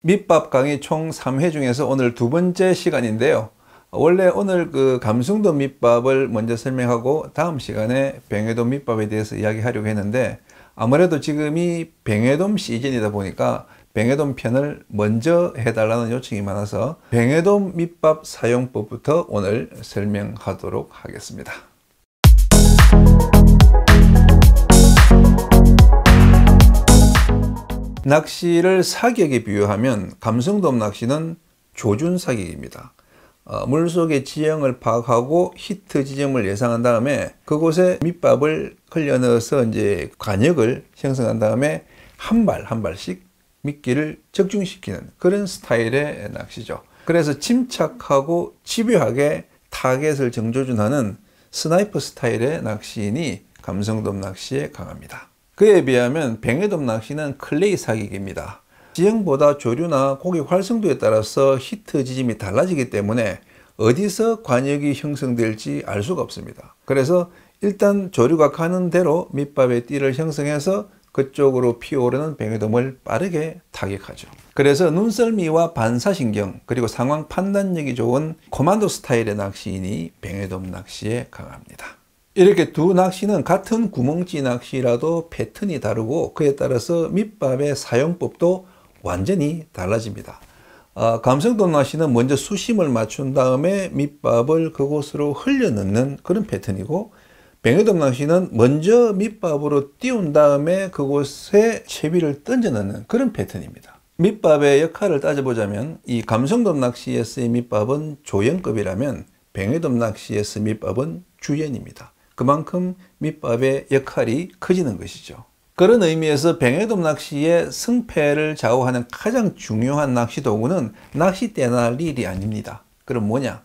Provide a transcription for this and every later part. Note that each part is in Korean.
밑밥 강의 총 3회 중에서 오늘 두 번째 시간인데요. 원래 오늘 그 감성돔 밑밥을 먼저 설명하고 다음 시간에 뱅에돔 밑밥에 대해서 이야기하려고 했는데, 아무래도 지금이 뱅에돔 시즌이다 보니까 뱅에돔 편을 먼저 해달라는 요청이 많아서 뱅에돔 밑밥 사용법부터 오늘 설명하도록 하겠습니다. 낚시를 사격에 비유하면 감성돔 낚시는 조준 사격입니다. 물속의 지형을 파악하고 히트 지점을 예상한 다음에 그곳에 밑밥을 흘려 넣어서 이제 관역을 형성한 다음에 한 발씩 미끼를 적중시키는 그런 스타일의 낚시죠. 그래서 침착하고 집요하게 타겟을 정조준하는 스나이퍼 스타일의 낚시인이 감성돔 낚시에 강합니다. 그에 비하면 뱅에돔 낚시는 클레이 사격입니다. 지형보다 조류나 고기 활성도에 따라서 히트 지점이 달라지기 때문에 어디서 관역이 형성될지 알 수가 없습니다. 그래서 일단 조류가 가는 대로 밑밥의 띠를 형성해서 그쪽으로 피어오르는 뱅에돔을 빠르게 타격하죠. 그래서 눈썰미와 반사신경 그리고 상황 판단력이 좋은 코만도 스타일의 낚시인이 뱅에돔 낚시에 강합니다. 이렇게 두 낚시는 같은 구멍찌 낚시라도 패턴이 다르고 그에 따라서 밑밥의 사용법도 완전히 달라집니다. 감성돔 낚시는 먼저 수심을 맞춘 다음에 밑밥을 그곳으로 흘려 넣는 그런 패턴이고, 뱅에돔 낚시는 먼저 밑밥으로 띄운 다음에 그곳에 채비를 던져 넣는 그런 패턴입니다. 밑밥의 역할을 따져보자면 이 감성돔 낚시에서의 밑밥은 조연급이라면 뱅에돔 낚시에서 밑밥은 주연입니다. 그만큼 밑밥의 역할이 커지는 것이죠. 그런 의미에서 뱅에돔 낚시의 승패를 좌우하는 가장 중요한 낚시 도구는 낚싯대나 릴이 아닙니다. 그럼 뭐냐?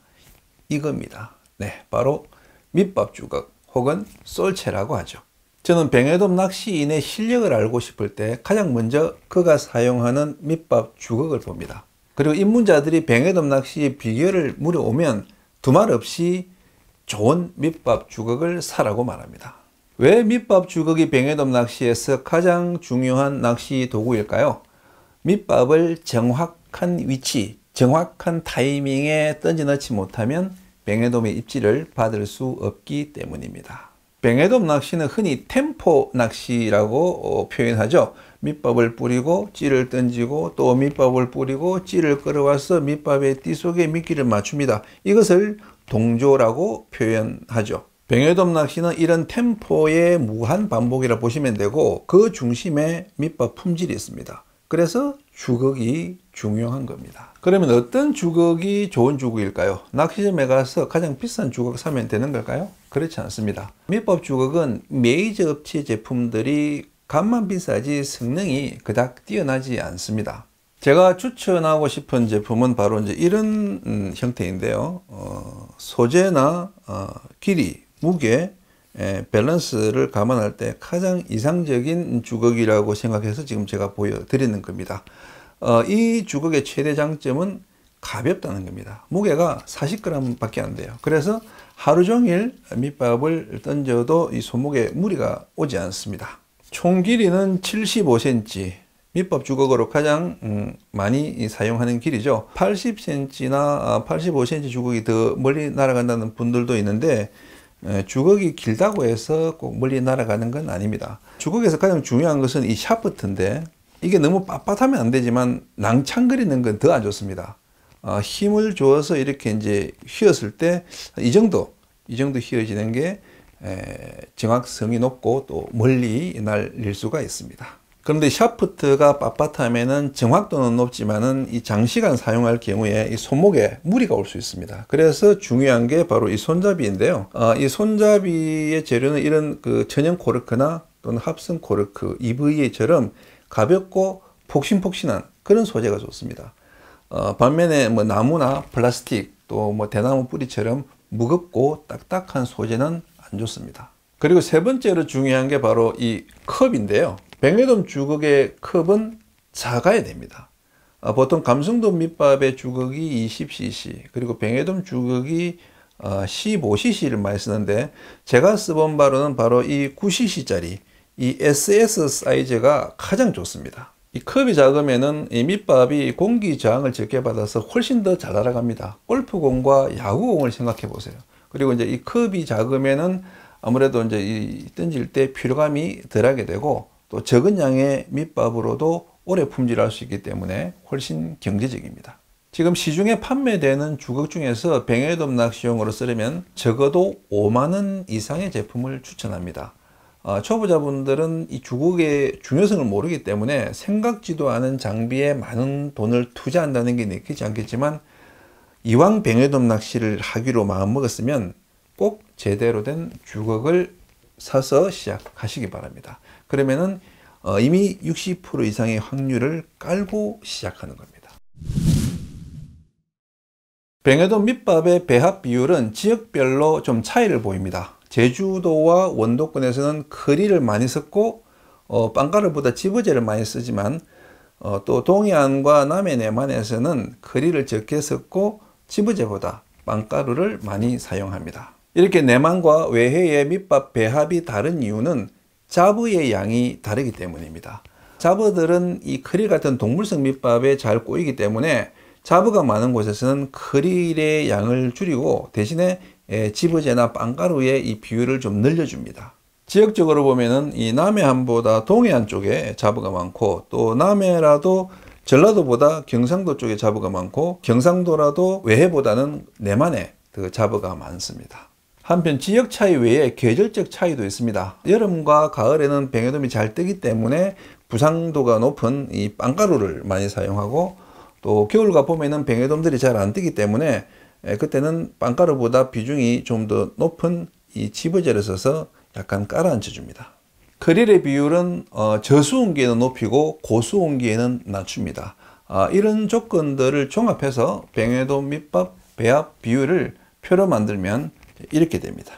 이겁니다. 네, 바로 밑밥 주걱 혹은 쏠채라고 하죠. 저는 뱅에돔 낚시인의 실력을 알고 싶을 때 가장 먼저 그가 사용하는 밑밥 주걱을 봅니다. 그리고 입문자들이 뱅에돔 낚시의 비결을 물어오면 두말 없이 좋은 밑밥 주걱을 사라고 말합니다. 왜 밑밥 주걱이 뱅에돔 낚시에서 가장 중요한 낚시 도구일까요? 밑밥을 정확한 위치, 정확한 타이밍에 던져 넣지 못하면 뱅에돔의 입질을 받을 수 없기 때문입니다. 뱅에돔 낚시는 흔히 템포 낚시라고 표현하죠. 밑밥을 뿌리고 찌를 던지고 또 밑밥을 뿌리고 찌를 끌어와서 밑밥의 띠 속에 미끼를 맞춥니다. 이것을 동조라고 표현하죠. 뱅에돔 낚시는 이런 템포의 무한 반복이라 보시면 되고 그 중심에 밑밥 품질이 있습니다. 그래서 주걱이 중요한 겁니다. 그러면 어떤 주걱이 좋은 주걱일까요? 낚시점에 가서 가장 비싼 주걱 사면 되는 걸까요? 그렇지 않습니다. 밑밥 주걱은 메이저 업체 제품들이 값만 비싸지 성능이 그닥 뛰어나지 않습니다. 제가 추천하고 싶은 제품은 바로 이제 이런 형태인데요. 소재나 길이, 무게, 밸런스를 감안할 때 가장 이상적인 주걱이라고 생각해서 지금 제가 보여드리는 겁니다. 이 주걱의 최대 장점은 가볍다는 겁니다. 무게가 40g 밖에 안 돼요. 그래서 하루 종일 밑밥을 던져도 이 손목에 무리가 오지 않습니다. 총 길이는 75cm, 밑밥 주걱으로 가장 많이 사용하는 길이죠. 80cm나 85cm 주걱이 더 멀리 날아간다는 분들도 있는데 주걱이 길다고 해서 꼭 멀리 날아가는 건 아닙니다. 주걱에서 가장 중요한 것은 이 샤프트인데 이게 너무 빳빳하면 안 되지만 낭창거리는 건 더 안 좋습니다. 힘을 줘서 이렇게 이제 휘었을 때 이 정도 휘어지는 게 정확성이 높고 또 멀리 날릴 수가 있습니다. 그런데 샤프트가 빳빳하면은 정확도는 높지만은 이 장시간 사용할 경우에 이 손목에 무리가 올 수 있습니다. 그래서 중요한 게 바로 이 손잡이인데요. 이 손잡이의 재료는 이런 그 천연 코르크나 또는 합성 코르크, EVA처럼 가볍고 폭신폭신한 그런 소재가 좋습니다. 반면에 뭐 나무나 플라스틱 또 뭐 대나무 뿌리처럼 무겁고 딱딱한 소재는 안 좋습니다. 그리고 세 번째로 중요한 게 바로 이 컵인데요. 뱅에돔 주걱의 컵은 작아야 됩니다. 보통 감성돔 밑밥의 주걱이 20cc 그리고 뱅에돔 주걱이 15cc를 많이 쓰는데 제가 써본 바로는 바로 이 9cc짜리 이 SS 사이즈가 가장 좋습니다. 이 컵이 작으면은 이 밑밥이 공기 저항을 적게 받아서 훨씬 더 잘 날아갑니다. 골프공과 야구공을 생각해 보세요. 그리고 이제 이 컵이 작으면은 아무래도 이제 이 던질 때 피로감이 덜하게 되고 또 적은 양의 밑밥으로도 오래 품질할 수 있기 때문에 훨씬 경제적입니다. 지금 시중에 판매되는 주걱 중에서 뱅에돔 낚시용으로 쓰려면 적어도 5만 원 이상의 제품을 추천합니다. 초보자분들은 이 주걱의 중요성을 모르기 때문에 생각지도 않은 장비에 많은 돈을 투자한다는 게 느끼지 않겠지만 이왕 뱅에돔 낚시를 하기로 마음먹었으면 꼭 제대로 된 주걱을 사서 시작하시기 바랍니다. 그러면은 이미 60% 이상의 확률을 깔고 시작하는 겁니다. 뱅에돔 밑밥의 배합 비율은 지역별로 좀 차이를 보입니다. 제주도와 원도권에서는 크릴을 많이 썼고 빵가루보다 지버재를 많이 쓰지만 또 동해안과 남해 내만에서는 크릴을 적게 썼고 지버재보다 빵가루를 많이 사용합니다. 이렇게 내만과 외해의 밑밥 배합이 다른 이유는 잡어의 양이 다르기 때문입니다. 잡어들은 이 크릴 같은 동물성 밑밥에 잘 꼬이기 때문에 잡어가 많은 곳에서는 크릴의 양을 줄이고 대신에 지버재나 빵가루의 이 비율을 좀 늘려줍니다. 지역적으로 보면은 이 남해안보다 동해안 쪽에 잡어가 많고 또 남해라도 전라도보다 경상도 쪽에 잡어가 많고 경상도라도 외해보다는 내만에 그 잡어가 많습니다. 한편 지역 차이 외에 계절적 차이도 있습니다. 여름과 가을에는 뱅에돔이 잘 뜨기 때문에 부상도가 높은 이 빵가루를 많이 사용하고 또 겨울과 봄에는 뱅에돔들이 잘 안 뜨기 때문에 그때는 빵가루보다 비중이 좀 더 높은 이 지버재를 써서 약간 깔아앉혀 줍니다. 크릴의 비율은 저수온기에는 높이고 고수온기에는 낮춥니다. 이런 조건들을 종합해서 뱅에돔 밑밥 배합 비율을 표로 만들면 이렇게 됩니다.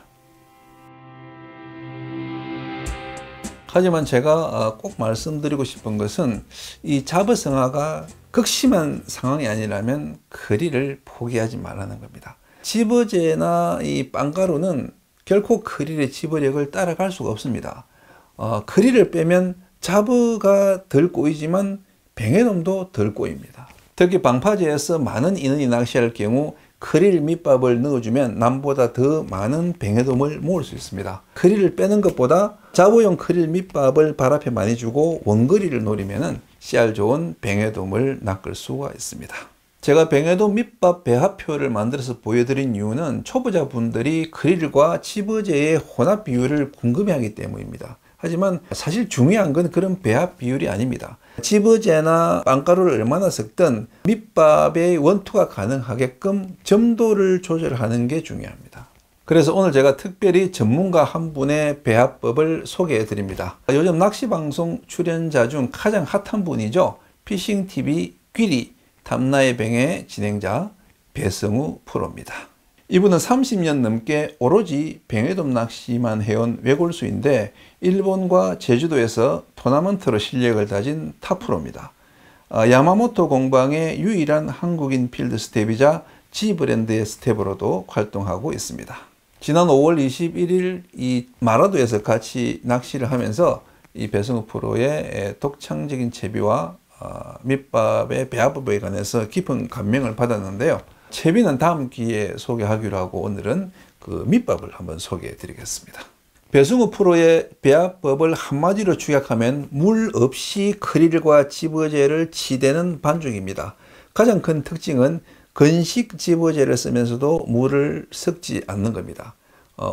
하지만 제가 꼭 말씀드리고 싶은 것은 이 잡어성화가 극심한 상황이 아니라면 크릴을 포기하지 말라는 겁니다. 지버재나 이 빵가루는 결코 크릴의 지버력을 따라갈 수가 없습니다. 크릴을 빼면 잡어가 덜 꼬이지만 뱅에돔도 덜 꼬입니다. 특히 방파제에서 많은 인원이 낚시할 경우 크릴 밑밥을 넣어주면 남보다 더 많은 뱅에돔을 모을 수 있습니다. 크릴을 빼는 것보다 잡어용 크릴 밑밥을 발 앞에 많이 주고 원거리를 노리면 씨알 좋은 뱅에돔을 낚을 수가 있습니다. 제가 뱅에돔 밑밥 배합표를 만들어서 보여드린 이유는 초보자분들이 크릴과 지버재의 혼합 비율을 궁금해하기 때문입니다. 하지만 사실 중요한 건 그런 배합 비율이 아닙니다. 지버재나 빵가루를 얼마나 섞든 밑밥의 원투가 가능하게끔 점도를 조절하는 게 중요합니다. 그래서 오늘 제가 특별히 전문가 한 분의 배합법을 소개해 드립니다. 요즘 낚시방송 출연자 중 가장 핫한 분이죠. 피싱TV 귀리 탐나의 뱅의 진행자 배성우 프로입니다. 이분은 30년 넘게 오로지 뱅에돔 낚시만 해온 외골수인데 일본과 제주도에서 토너먼트로 실력을 다진 탑 프로입니다. 야마모토 공방의 유일한 한국인 필드 스텝이자 G 브랜드의 스텝으로도 활동하고 있습니다. 지난 5월 21일 이 마라도에서 같이 낚시를 하면서 이 배성우 프로의 독창적인 채비와 밑밥의 배합법에 관해서 깊은 감명을 받았는데요. 채비는 다음 기회에 소개하기로 하고 오늘은 그 밑밥을 한번 소개해 드리겠습니다. 배성우 프로의 배합법을 한마디로 축약하면 물 없이 크릴과 지버재를 치대는 반죽입니다. 가장 큰 특징은 건식 지버재를 쓰면서도 물을 섞지 않는 겁니다.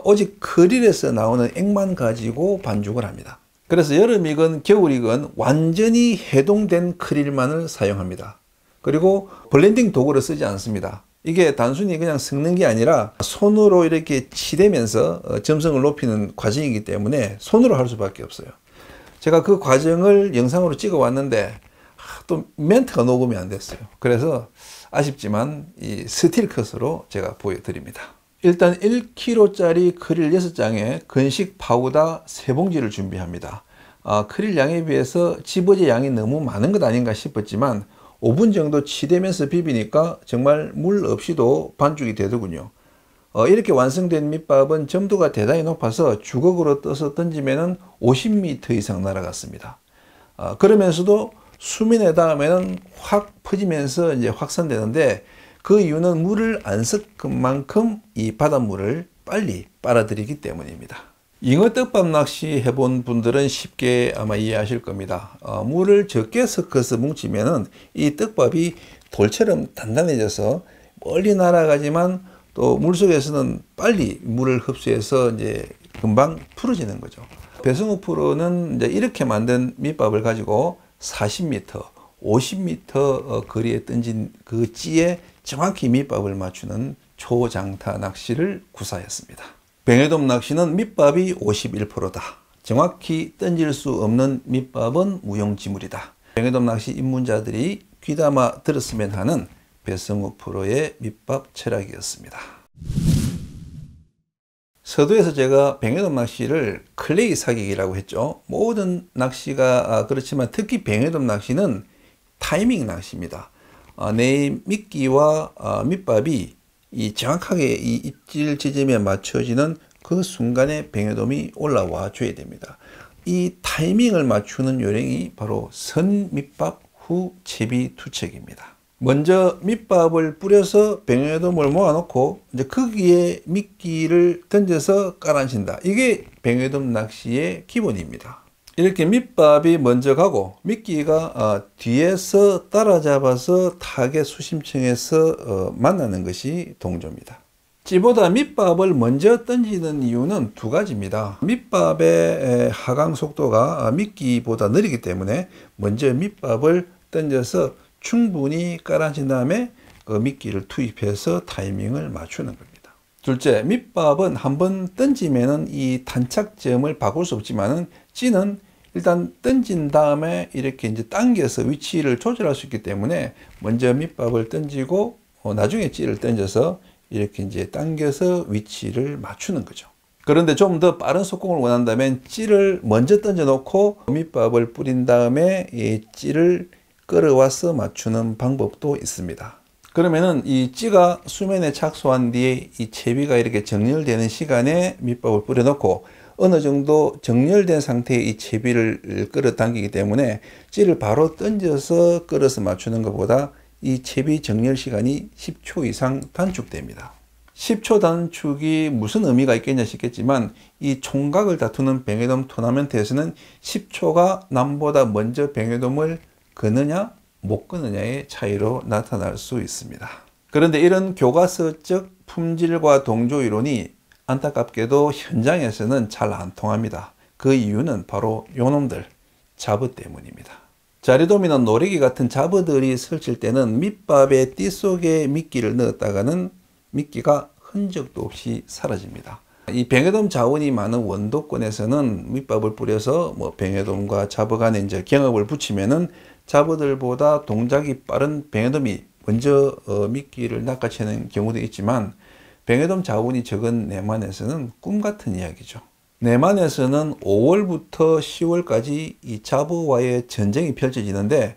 오직 크릴에서 나오는 액만 가지고 반죽을 합니다. 그래서 여름이건 겨울이건 완전히 해동된 크릴만을 사용합니다. 그리고 블렌딩 도구를 쓰지 않습니다. 이게 단순히 그냥 섞는 게 아니라 손으로 이렇게 치대면서 점성을 높이는 과정이기 때문에 손으로 할 수밖에 없어요. 제가 그 과정을 영상으로 찍어 왔는데 또 멘트가 녹음이 안 됐어요. 그래서 아쉽지만 이 스틸컷으로 제가 보여드립니다. 일단 1kg짜리 크릴 6장에 건식 파우더 3봉지를 준비합니다. 크릴 양에 비해서 지버재 양이 너무 많은 것 아닌가 싶었지만 5분 정도 치대면서 비비니까 정말 물 없이도 반죽이 되더군요. 이렇게 완성된 밑밥은 점도가 대단히 높아서 주걱으로 떠서 던지면 50m 이상 날아갔습니다. 그러면서도 수면에 닿으면 확 퍼지면서 이제 확산되는데, 그 이유는 물을 안 섞은 만큼 이 바닷물을 빨리 빨아들이기 때문입니다. 잉어 떡밥 낚시 해본 분들은 쉽게 아마 이해하실 겁니다. 물을 적게 섞어서 뭉치면은 이 떡밥이 돌처럼 단단해져서 멀리 날아가지만 또 물속에서는 빨리 물을 흡수해서 이제 금방 풀어지는 거죠. 배승우 프로는 이제 이렇게 만든 밑밥을 가지고 40m, 50m 거리에 던진 그 찌에 정확히 밑밥을 맞추는 초장타 낚시를 구사했습니다. 뱅에돔 낚시는 밑밥이 51%다. 정확히 던질 수 없는 밑밥은 무용지물이다. 뱅에돔 낚시 입문자들이 귀담아 들었으면 하는 배승우 프로의 밑밥 철학이었습니다. 서두에서 제가 뱅에돔 낚시를 클레이 사격이라고 했죠. 모든 낚시가 그렇지만 특히 뱅에돔 낚시는 타이밍 낚시입니다. 내 미끼와 밑밥이 정확하게 이 입질 지점에 맞춰지는 그 순간에 뱅에돔이 올라와 줘야 됩니다. 이 타이밍을 맞추는 요령이 바로 선 밑밥 후 채비 투척입니다. 먼저 밑밥을 뿌려서 뱅에돔을 모아놓고 이제 거기에 미끼를 던져서 깔아앉힌다. 이게 뱅에돔 낚시의 기본입니다. 이렇게 밑밥이 먼저 가고 미끼가 뒤에서 따라잡아서 타겟 수심층에서 만나는 것이 동조입니다. 찌보다 밑밥을 먼저 던지는 이유는 두 가지입니다. 밑밥의 하강 속도가 미끼보다 느리기 때문에 먼저 밑밥을 던져서 충분히 깔아앉힌 다음에 그 미끼를 투입해서 타이밍을 맞추는 겁니다. 둘째, 밑밥은 한번 던지면은 이 탄착점을 바꿀 수 없지만은 찌는 일단 던진 다음에 이렇게 이제 당겨서 위치를 조절할 수 있기 때문에 먼저 밑밥을 던지고 나중에 찌를 던져서 이렇게 이제 당겨서 위치를 맞추는 거죠. 그런데 좀 더 빠른 속공을 원한다면 찌를 먼저 던져 놓고 밑밥을 뿌린 다음에 이 찌를 끌어와서 맞추는 방법도 있습니다. 그러면은 이 찌가 수면에 착수한 뒤에 이 채비가 이렇게 정렬되는 시간에 밑밥을 뿌려 놓고 어느 정도 정렬된 상태의 이 채비를 끌어당기기 때문에 찌를 바로 던져서 끌어서 맞추는 것보다 이 채비 정렬 시간이 10초 이상 단축됩니다. 10초 단축이 무슨 의미가 있겠냐 싶겠지만 이 총각을 다투는 뱅에돔 토너먼트에서는 10초가 남보다 먼저 뱅에돔을 끄느냐 못 끄느냐의 차이로 나타날 수 있습니다. 그런데 이런 교과서적 품질과 동조 이론이 안타깝게도 현장에서는 잘 안 통합니다. 그 이유는 바로 요놈들 잡어 때문입니다. 자리돔이나 노래기 같은 잡어들이 설칠 때는 밑밥에 띠 속에 미끼를 넣었다가는 미끼가 흔적도 없이 사라집니다. 이 뱅에돔 자원이 많은 원도권에서는 밑밥을 뿌려서 뱅에돔과 잡어 간에 이제 경합을 붙이면은 잡어들보다 동작이 빠른 뱅에돔이 먼저 미끼를 낚아채는 경우도 있지만 뱅에돔 자원이 적은 내만에서는 꿈 같은 이야기죠. 내만에서는 5월부터 10월까지 이 잡어와의 전쟁이 펼쳐지는데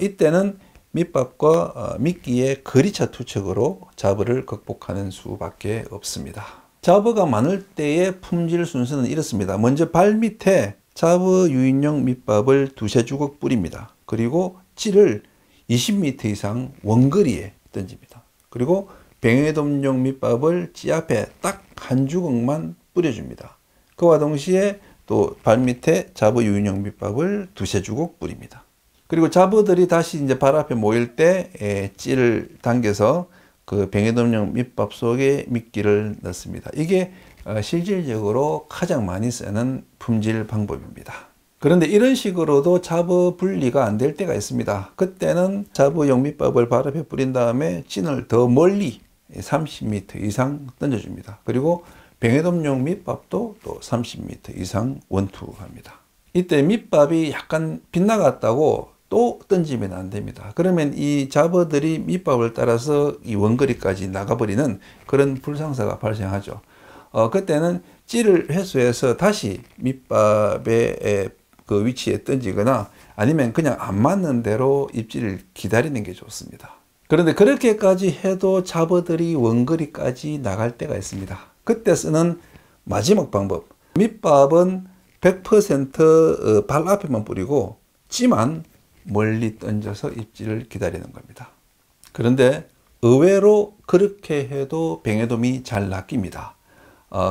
이때는 밑밥과 미끼의 거리차 투척으로 잡어를 극복하는 수밖에 없습니다. 잡어가 많을 때의 품질 순서는 이렇습니다. 먼저 발 밑에 잡어 유인용 밑밥을 두세 주걱 뿌립니다. 그리고 찌를 20m 이상 원거리에 던집니다. 그리고 뱅에돔용 밑밥을 찌 앞에 딱 한 주걱만 뿌려줍니다. 그와 동시에 또 발밑에 잡어 유인용 밑밥을 두세 주걱 뿌립니다. 그리고 잡어들이 다시 이제 발 앞에 모일 때 찌를 당겨서 그 뱅에돔용 밑밥 속에 미끼를 넣습니다. 이게 실질적으로 가장 많이 쓰는 품질 방법입니다. 그런데 이런 식으로도 잡어 분리가 안 될 때가 있습니다. 그때는 잡어용 밑밥을 발 앞에 뿌린 다음에 찐을 더 멀리 30m 이상 던져줍니다. 그리고 뱅에돔용 밑밥도 또 30m 이상 원투합니다. 이때 밑밥이 약간 빗나갔다고 또 던지면 안 됩니다. 그러면 이 잡어들이 밑밥을 따라서 이 원거리까지 나가버리는 그런 불상사가 발생하죠. 그때는 찌를 회수해서 다시 밑밥의 그 위치에 던지거나 아니면 그냥 안 맞는 대로 입질을 기다리는 게 좋습니다. 그런데 그렇게까지 해도 잡어들이 원거리까지 나갈 때가 있습니다. 그때 쓰는 마지막 방법, 밑밥은 100% 발 앞에만 뿌리고 찌만 멀리 던져서 입질을 기다리는 겁니다. 그런데 의외로 그렇게 해도 뱅에돔이 잘 낚입니다.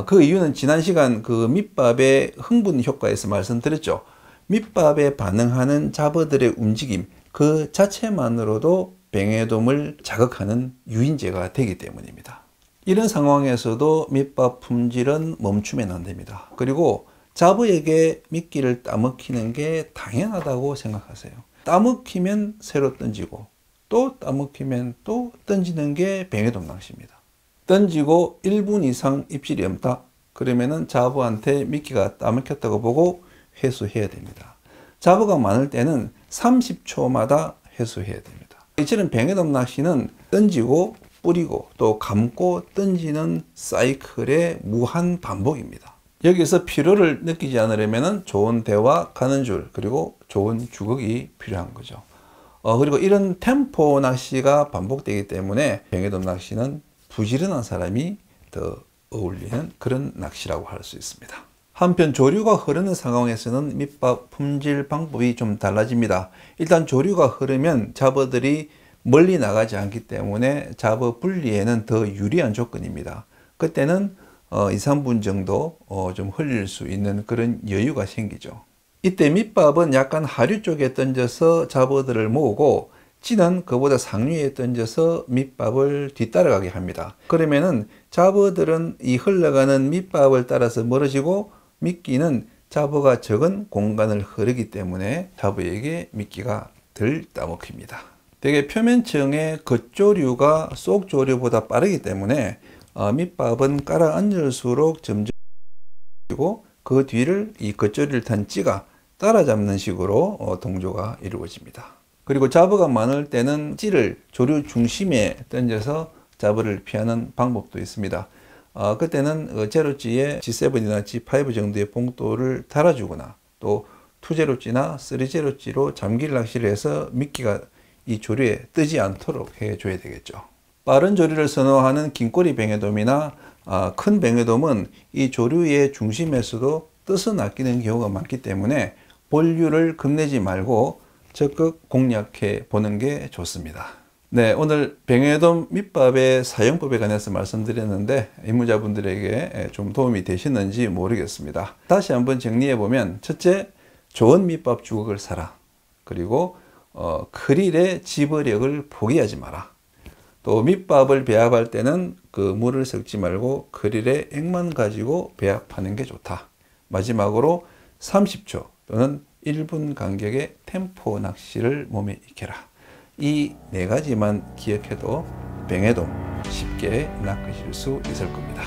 그 이유는 지난 시간 그 밑밥의 흥분 효과에서 말씀드렸죠. 밑밥에 반응하는 잡어들의 움직임 그 자체만으로도 뱅에돔을 자극하는 유인제가 되기 때문입니다. 이런 상황에서도 밑밥 품질은 멈추면 안 됩니다. 그리고 잡어에게 미끼를 따먹히는 게 당연하다고 생각하세요. 따먹히면 새로 던지고 또 따먹히면 또 던지는 게 뱅에돔 낚시입니다. 던지고 1분 이상 입질이 없다? 그러면은 잡어한테 미끼가 따먹혔다고 보고 회수해야 됩니다. 잡어가 많을 때는 30초마다 회수해야 됩니다. 이처럼 뱅에돔 낚시는 던지고 뿌리고 또 감고 던지는 사이클의 무한 반복입니다. 여기서 피로를 느끼지 않으려면 좋은 대화, 가는 줄, 그리고 좋은 주걱이 필요한 거죠. 그리고 이런 템포 낚시가 반복되기 때문에 뱅에돔 낚시는 부지런한 사람이 더 어울리는 그런 낚시라고 할 수 있습니다. 한편 조류가 흐르는 상황에서는 밑밥 품질 방법이 좀 달라집니다. 일단 조류가 흐르면 잡어들이 멀리 나가지 않기 때문에 잡어 분리에는 더 유리한 조건입니다. 그때는 2, 3분 정도 좀 흘릴 수 있는 그런 여유가 생기죠. 이때 밑밥은 약간 하류 쪽에 던져서 잡어들을 모으고 찌는 그보다 상류에 던져서 밑밥을 뒤따라가게 합니다. 그러면은 잡어들은 이 흘러가는 밑밥을 따라서 멀어지고 미끼는 잡어가 적은 공간을 흐르기 때문에 잡어에게 미끼가 덜 따먹힙니다. 되게 표면층의 겉조류가 속조류보다 빠르기 때문에 밑밥은 깔아앉을수록 점점 그리고 그 뒤를 이 겉조류를 탄 찌가 따라잡는 식으로 동조가 이루어집니다. 그리고 잡어가 많을 때는 찌를 조류 중심에 던져서 잡어를 피하는 방법도 있습니다. 그때는 제로찌에 G7이나 G5 정도의 봉돌을 달아주거나 또 2제로찌나 3제로찌로 잠길 낚시를 해서 미끼가 이 조류에 뜨지 않도록 해줘야 되겠죠. 빠른 조류를 선호하는 긴꼬리 뱅에돔이나 큰 뱅에돔은 이 조류의 중심에서도 떠서 낚이는 경우가 많기 때문에 본류를 겁내지 말고 적극 공략해 보는 게 좋습니다. 네, 오늘 뱅에돔 밑밥의 사용법에 관해서 말씀드렸는데 입문자분들에게 좀 도움이 되셨는지 모르겠습니다. 다시 한번 정리해 보면, 첫째, 좋은 밑밥 주걱을 사라. 그리고 크릴의 집어력을 포기하지 마라. 또 밑밥을 배합할 때는 그 물을 섞지 말고 크릴의 액만 가지고 배합하는 게 좋다. 마지막으로 30초 또는 1분 간격의 템포 낚시를 몸에 익혀라. 이 4가지만 기억해도 뱅에돔 쉽게 낚으실 수 있을 겁니다.